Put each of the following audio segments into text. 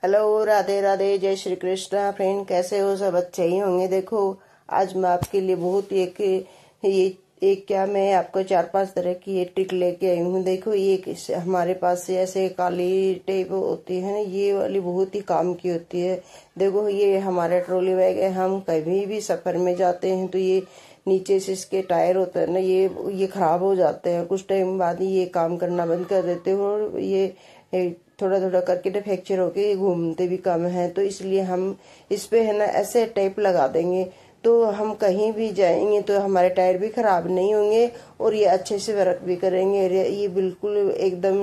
Hello, Radhe Radhe, जय Shri Krishna. Friend, कैसे हो? सब अच्छे ही होंगे। देखो, आज मैं आपके लिए बहुत ही एक क्या मैं आपको 4-5 तरह की ये ट्रिक लेके आई हूँ। देखो, ये हमारे पास से ऐसे काली टेप होती है ना, ये वाली बहुत ही काम की होती है। देखो, ये हमारा ट्रॉली बैग है। हम कभी भी सफर में जाते हैं तो ये नीचे से इसके टायर होते हैं ना, ये खराब हो जाते हैं। कुछ टाइम बाद ही ये काम करना बंद कर देते हो और ये थोड़ा थोड़ा करके ना फ्रैक्चर होके घूमते भी कम है। तो इसलिए हम इस पे है ना ऐसे टेप लगा देंगे तो हम कहीं भी जाएंगे तो हमारे टायर भी खराब नहीं होंगे और ये अच्छे से वर्क भी करेंगे। ये बिल्कुल एकदम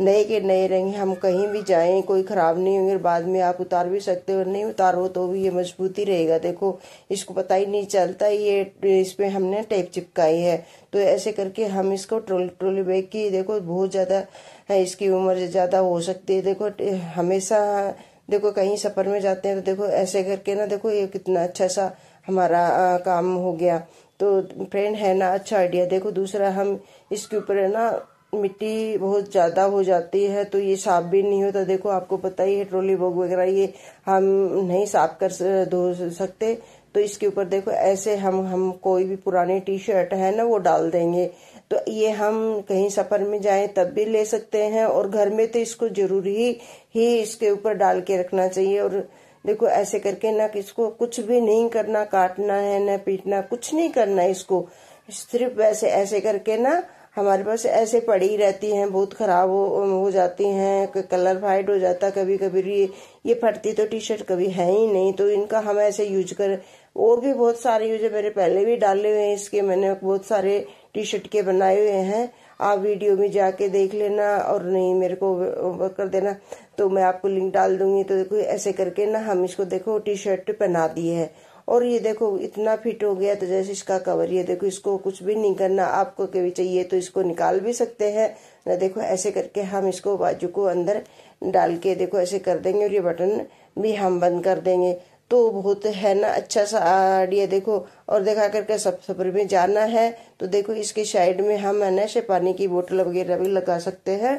नए के नए रहेंगे। हम कहीं भी जाएं कोई खराब नहीं होंगे। बाद में आप उतार भी सकते हो, नहीं उतारो तो भी ये मजबूती रहेगा। देखो, इसको पता ही नहीं चलता ये इस पे हमने टेप चिपकाई है। तो ऐसे करके हम इसको ट्रॉली बैग की, देखो बहुत ज्यादा है, इसकी उम्र ज्यादा हो सकती है। देखो, हमेशा देखो कहीं सफर में जाते हैं तो देखो ऐसे करके ना, देखो ये कितना अच्छा सा हमारा काम हो गया। तो फ्रेंड, है ना अच्छा आइडिया। देखो, दूसरा, हम इसके ऊपर है ना मिट्टी बहुत ज्यादा हो जाती है तो ये साफ भी नहीं होता। देखो, आपको पता ही है ट्रॉली बैग वगैरह ये हम नहीं साफ कर धो सकते। तो इसके ऊपर देखो ऐसे हम कोई भी पुरानी टी शर्ट है ना वो डाल देंगे तो ये हम कहीं सफर में जाएं तब भी ले सकते हैं। और घर में तो इसको जरूरी ही इसके ऊपर डाल के रखना चाहिए। और देखो, ऐसे करके ना इसको कुछ भी नहीं करना, काटना है ना पीटना, कुछ नहीं करना है इसको। सिर्फ वैसे ऐसे करके ना हमारे पास ऐसे पड़ी रहती हैं, बहुत खराब हो जाती हैं, कलर फाइड हो जाता कभी कभी। ये फटती तो टी शर्ट कभी है ही नहीं। तो इनका हम ऐसे यूज कर, और भी बहुत सारे यूज है, मेरे पहले भी डाले हुए हैं इसके, मैंने बहुत सारे टी शर्ट के बनाए हुए हैं। आप वीडियो में जाके देख लेना और नहीं मेरे को कर देना तो मैं आपको लिंक डाल दूंगी। तो देखो, ऐसे करके ना हम इसको देखो टी शर्ट पहना दी है और ये देखो इतना फिट हो गया। तो जैसे इसका कवर, ये देखो इसको कुछ भी नहीं करना। आपको कभी चाहिए तो इसको निकाल भी सकते हैं ना। देखो, ऐसे करके हम इसको बाजू को अंदर डाल के देखो ऐसे कर देंगे और ये बटन भी हम बंद कर देंगे। तो बहुत है ना अच्छा सा आइडिया। देखो, और देखा करके सफर में जाना है तो देखो इसके साइड में हम है ना ऐसे पानी की बोतल वगैरह भी लगा सकते हैं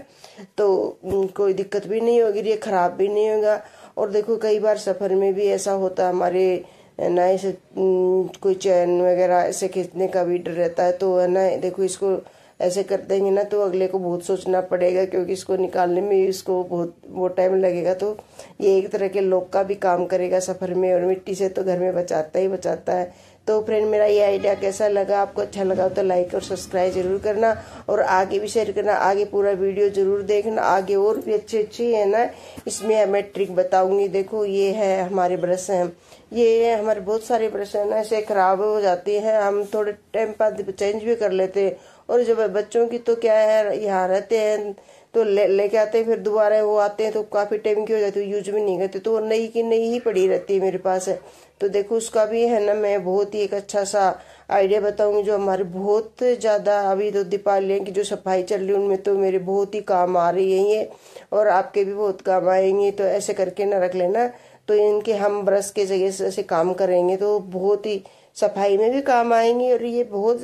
तो कोई दिक्कत भी नहीं होगी, ये खराब भी नहीं होगा। और देखो, कई बार सफर में भी ऐसा होता है हमारे ना, ऐसे कोई चैन वगैरह ऐसे खींचने का भी डर रहता है। तो है ना, देखो इसको ऐसे कर देंगे ना तो अगले को बहुत सोचना पड़ेगा क्योंकि इसको निकालने में इसको बहुत टाइम लगेगा। तो ये एक तरह के लॉक का भी काम करेगा सफर में, और मिट्टी से तो घर में बचाता ही बचाता है। तो फ्रेंड, मेरा ये आइडिया कैसा लगा? आपको अच्छा लगा तो लाइक और सब्सक्राइब जरूर करना और आगे भी शेयर करना। आगे पूरा वीडियो जरूर देखना, आगे और भी अच्छी है ना इसमें मैं ट्रिक बताऊंगी। देखो, ये है हमारे ब्रश हैं, ये हमारे बहुत सारे ब्रश है ना ऐसे खराब हो जाती हैं, हम थोड़े टाइम बाद चेंज भी कर लेते हैं। और जब बच्चों की तो क्या है, यहाँ रहते हैं तो लेके आते हैं, फिर दोबारा वो आते हैं तो काफी टाइम की हो जाती है, यूज भी नहीं करते, तो नई की नई ही पड़ी रहती है मेरे पास है। तो देखो, उसका भी है ना मैं बहुत ही एक अच्छा सा आइडिया बताऊंगी जो हमारे बहुत ज्यादा, अभी तो दीपावली की जो सफाई चल रही है उनमें तो मेरे बहुत ही काम आ रही है ये, और आपके भी बहुत काम आएंगे। तो ऐसे करके ना रख लेना। तो इनके हम ब्रश के जगह से ऐसे काम करेंगे तो बहुत ही सफाई में भी काम आएंगी और ये बहुत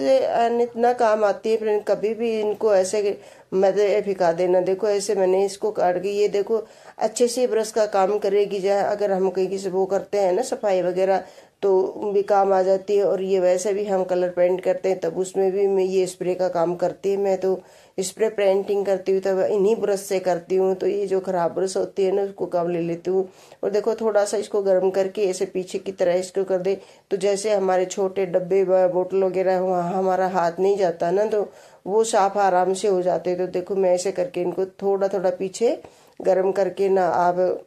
इतना काम आती है। फ्रेंड, कभी भी इनको ऐसे मत फिका देना। देखो, ऐसे मैंने इसको काट के, ये देखो अच्छे से ब्रश का काम करेगी। चाहे अगर हम कहीं किसी वो करते हैं ना सफाई वगैरह तो भी काम आ जाती है। और ये वैसे भी हम कलर पेंट करते हैं तब उसमें भी मैं ये स्प्रे का काम करती है। मैं तो स्प्रे पेंटिंग करती हूँ तब इन्हीं ब्रश से करती हूँ। तो ये जो खराब ब्रश होती है ना उसको काम ले लेती हूँ। और देखो, थोड़ा सा इसको गर्म करके ऐसे पीछे की तरह इसको कर दे तो जैसे हमारे छोटे डब्बे बोतल वगैरह वहाँ हमारा हाथ नहीं जाता ना तो वो साफ आराम से हो जाते। तो देखो, मैं ऐसे करके इनको थोड़ा थोड़ा पीछे गर्म करके ना आप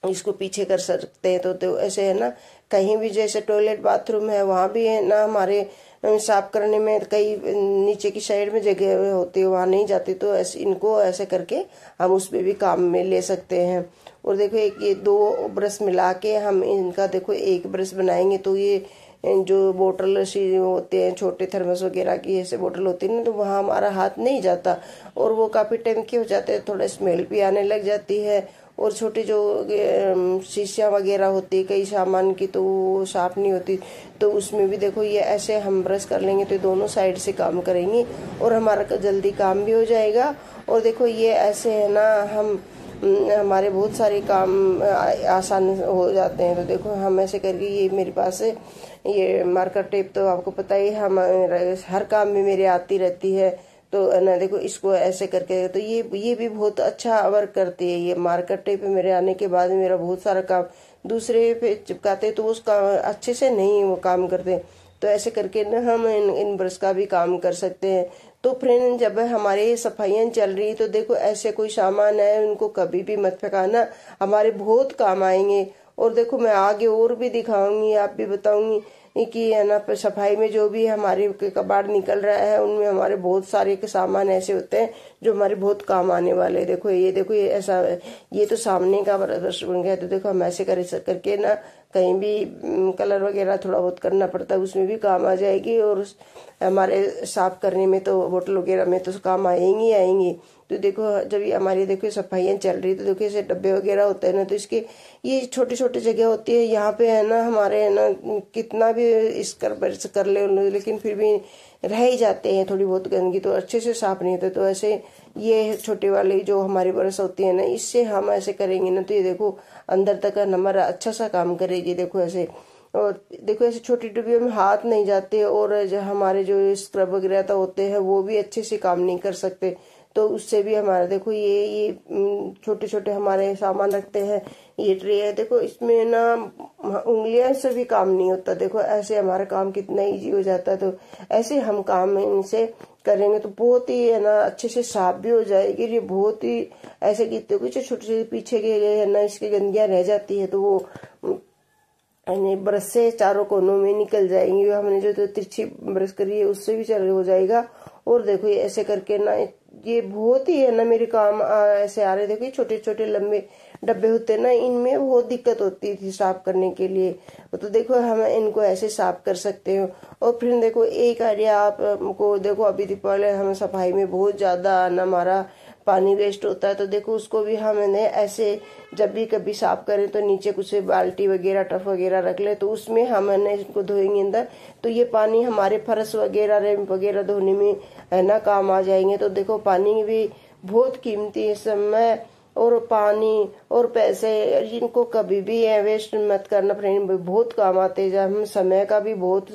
इसको पीछे कर सकते हैं। तो ऐसे है ना, कहीं भी जैसे टॉयलेट बाथरूम है वहां भी है ना हमारे साफ करने में कई नीचे की साइड में जगह होती है वहां नहीं जाती, तो ऐसे इनको ऐसे करके हम उस पे भी काम में ले सकते हैं। और देखो, एक ये दो ब्रश मिला के हम इनका देखो एक ब्रश बनाएंगे तो ये जो बोतल सी होते हैं छोटे थर्मस वगैरह की ऐसे बोतल होती है ना तो वहाँ हमारा हाथ नहीं जाता और वो काफी टाइम के हो जाते हैं, थोड़ा स्मेल भी आने लग जाती है। और छोटी जो शीशियाँ वगैरह होती है कई सामान की तो वो साफ नहीं होती, तो उसमें भी देखो ये ऐसे हम ब्रश कर लेंगे तो दोनों साइड से काम करेंगे और हमारा जल्दी काम भी हो जाएगा। और देखो, ये ऐसे है ना हम हमारे बहुत सारे काम आसान हो जाते हैं। तो देखो हम ऐसे करके, ये मेरे पास ये मार्कर टेप तो आपको पता ही, हम हर काम में मेरे आती रहती है। तो ना देखो इसको ऐसे करके, तो ये भी बहुत अच्छा वर्क करती है। ये मार्कर टेप मेरे आने के बाद मेरा बहुत सारा काम दूसरे पे चिपकाते तो उसका अच्छे से नहीं वो काम करते। तो ऐसे करके ना हम इन ब्रश का भी काम कर सकते हैं। तो फ्रेंड, जब हमारे सफाइयाँ चल रही तो देखो ऐसे कोई सामान है उनको कभी भी मत फेंकाना, हमारे बहुत काम आएंगे। और देखो मैं आगे और भी दिखाऊंगी, आप भी बताऊंगी कि है ना, सफाई में जो भी हमारे कबाड़ निकल रहा है उनमें हमारे बहुत सारे के सामान ऐसे होते हैं जो हमारे बहुत काम आने वाले। देखो ये ऐसा, ये तो सामने का ब्रश बन गया। तो देखो हम ऐसे करके ना कहीं भी कलर वगैरह थोड़ा बहुत करना पड़ता है, उसमें भी काम आ जाएगी। और हमारे साफ करने में तो बोतल वगैरह में तो काम आएंगी आएंगी। तो देखो जब ये हमारी देखो सफाइयाँ चल रही तो देखो ऐसे डब्बे वगैरह होते हैं ना, तो इसके ये छोटी छोटी जगह होती है, यहाँ पे है ना हमारे है ना कितना भी कर ले लेकिन फिर भी रह ही जाते हैं थोड़ी बहुत गंदगी, तो अच्छे से साफ नहीं होते। तो ऐसे ये छोटे वाली जो हमारी ब्रश होती है ना, इससे हम ऐसे करेंगे ना तो ये देखो अंदर तक का हमारा अच्छा सा काम करेगी। देखो ऐसे, और देखो ऐसे छोटी डिब्बियों में हाथ नहीं जाते, और जो हमारे जो स्क्रब वगैरह तो होते हैं वो भी अच्छे से काम नहीं कर सकते। तो उससे भी हमारा देखो ये छोटे छोटे हमारे सामान रखते हैं, ये ट्रे है, देखो इसमें ना उंगलियां से भी काम नहीं होता। देखो ऐसे हमारा काम कितना इजी हो जाता है। तो ऐसे हम काम इनसे करेंगे तो बहुत ही है ना अच्छे से साफ भी हो जाएगी। ये बहुत ही ऐसे कितने कुछ छोटे छोटे पीछे के है ना इसकी गंदगियां रह जाती है, तो वो ब्रश से चारों कोनों में निकल जाएंगी। हमने जो तो तिरछी ब्रश करी है उससे भी चल हो जाएगा। और देखो ये ऐसे करके ना, ये बहुत ही है ना मेरे काम ऐसे आ रहे। देखो ये छोटे छोटे लंबे डब्बे होते हैं ना, इनमें बहुत दिक्कत होती थी साफ करने के लिए। तो देखो हम इनको ऐसे साफ कर सकते हो। और फिर देखो एक आइडिया आपको, देखो अभी दीपावली हम सफाई में बहुत ज्यादा ना हमारा पानी वेस्ट होता है। तो देखो उसको भी हमने ऐसे जब भी कभी साफ करें तो नीचे कुछ बाल्टी वगैरह टफ वगैरह रख ले, तो उसमें हमने इसको धोएंगे अंदर, तो ये पानी हमारे फर्श वगैरह रैंप वगैरह धोने में है ना काम आ जाएंगे। तो देखो पानी भी बहुत कीमती है, समय और पानी और पैसे इनको कभी भी वेस्ट मत करना फ्रेंड, बहुत काम आते हैं। जब हम समय का भी बहुत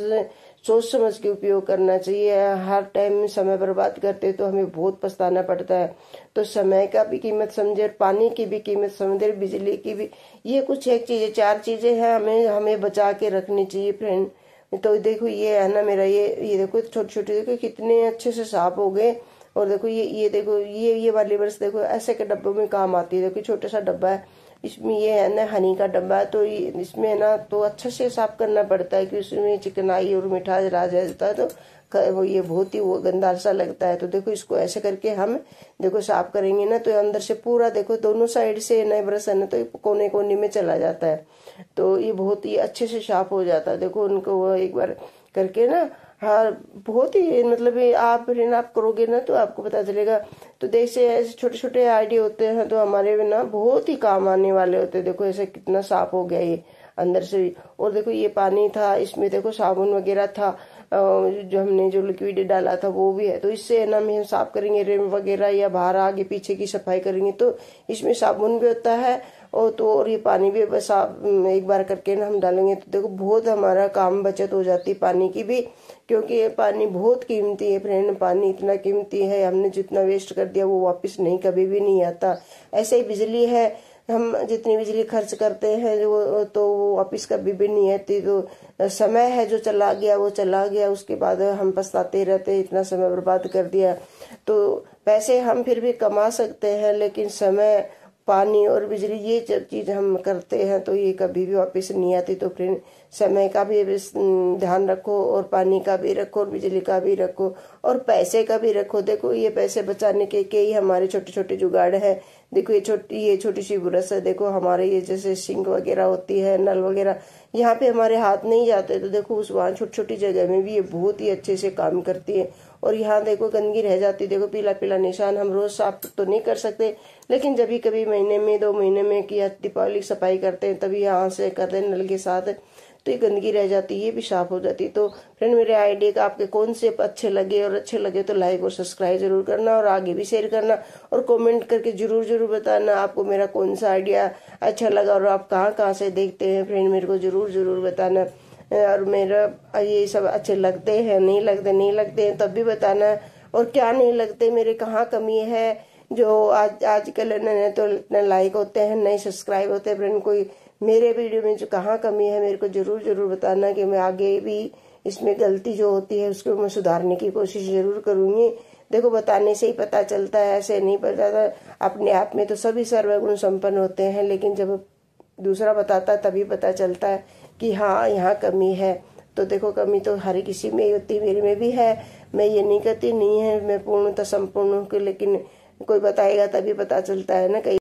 सोच समझ के उपयोग करना चाहिए। हर टाइम समय बर्बाद करते तो हमें बहुत पछताना पड़ता है। तो समय का भी कीमत समझे, पानी की भी कीमत समझे, बिजली की भी। ये कुछ एक चीजें, चार चीजें हैं हमें बचा के रखनी चाहिए फ्रेंड। तो देखो ये है ना मेरा ये देखो छोटे छोटे देखो कितने अच्छे से साफ हो गए। और देखो ये देखो ये वाली ब्रश देखो ऐसे के डब्बों में काम आती है। देखो छोटा सा डब्बा है, इसमें ये है ना हनी का डब्बा है, तो इसमें ना तो अच्छा से साफ करना पड़ता है कि उसमें चिकनाई और मिठास राज जाता है, तो वो ये बहुत ही वो गंदा सा लगता है। तो देखो इसको ऐसे करके हम देखो साफ करेंगे ना, तो अंदर से पूरा देखो दोनों साइड से नए ब्रश है ना तो कोने कोने में चला जाता है, तो ये बहुत ही अच्छे से साफ हो जाता है। देखो उनको वो एक बार करके ना, हाँ बहुत ही मतलब आप करोगे ना तो आपको पता चलेगा। तो जैसे ऐसे छोटे छोटे आइडिया होते हैं तो हमारे ना बहुत ही काम आने वाले होते हैं। देखो ऐसे कितना साफ हो गया ये अंदर से भी। और देखो ये पानी था, इसमें देखो साबुन वगैरह था, जो हमने जो लिक्विड डाला था वो भी है। तो इससे ना हम साफ करेंगे रेम वगैरह या बाहर आगे पीछे की सफाई करेंगे तो इसमें साबुन भी होता है और ये पानी भी बस एक बार करके ना हम डालेंगे तो देखो बहुत हमारा काम बचत हो जाती है पानी की भी, क्योंकि ये पानी बहुत कीमती है फ्रेंड। पानी इतना कीमती है, हमने जितना वेस्ट कर दिया वो वापस नहीं कभी भी नहीं आता। ऐसे ही बिजली है, हम जितनी बिजली खर्च करते हैं वो तो वो वापस कभी भी नहीं आती। तो समय है जो चला गया वो चला गया, उसके बाद हम पछताते रहते इतना समय बर्बाद कर दिया। तो पैसे हम फिर भी कमा सकते हैं, लेकिन समय, पानी और बिजली ये जब चीज हम करते हैं तो ये कभी भी वापस नहीं आती। तो फ्रेंड समय का भी ध्यान रखो और पानी का भी रखो और बिजली का भी रखो और पैसे का भी रखो। देखो ये पैसे बचाने के ही हमारे छोटे छोटे जुगाड़ है। देखो ये छोटी सी ब्रश है, देखो हमारे ये जैसे सिंक वगैरह होती है, नल वगैरह, यहाँ पे हमारे हाथ नहीं जाते, तो देखो उस वहाँ छोटी छोटी जगह में भी ये बहुत ही अच्छे से काम करती है। और यहाँ देखो गंदगी रह जाती, देखो पीला पीला निशान, हम रोज साफ तो नहीं कर सकते, लेकिन जब कभी महीने में 2 महीने में कि दीपावली सफाई करते हैं तभी यहाँ से करते हैं नल के साथ, तो ये गंदगी रह जाती है, ये भी साफ हो जाती। तो फ्रेंड मेरे आइडिया का आपके कौन से अच्छे लगे, और अच्छे लगे तो लाइक और सब्सक्राइब जरूर करना, और आगे भी शेयर करना, और कमेंट करके जरूर बताना आपको मेरा कौन सा आइडिया अच्छा लगा, और आप कहाँ से देखते हैं फ्रेंड, मेरे को जरूर बताना। और मेरा ये सब अच्छे लगते हैं, नहीं लगते हैं तब भी बताना, और क्या नहीं लगते, मेरे कहाँ कमी है जो आजकल न तो न लाइक होते हैं न सब्सक्राइब होते हैं फ्रेंड। कोई मेरे वीडियो में जो कहाँ कमी है मेरे को जरूर बताना, कि मैं आगे भी इसमें गलती जो होती है उसको मैं सुधारने की कोशिश जरूर करूंगी। देखो बताने से ही पता चलता है, ऐसे नहीं पता था। अपने आप में तो सभी सर्वगुण संपन्न होते हैं, लेकिन जब दूसरा बताता है तभी पता चलता है कि हाँ यहाँ कमी है। तो देखो कमी तो हर किसी में ही होती, मेरे में भी है। मैं ये नहीं कहती नहीं है, मैं पूर्णतः संपूर्ण हूँ, लेकिन कोई बताएगा तभी पता चलता है ना। कई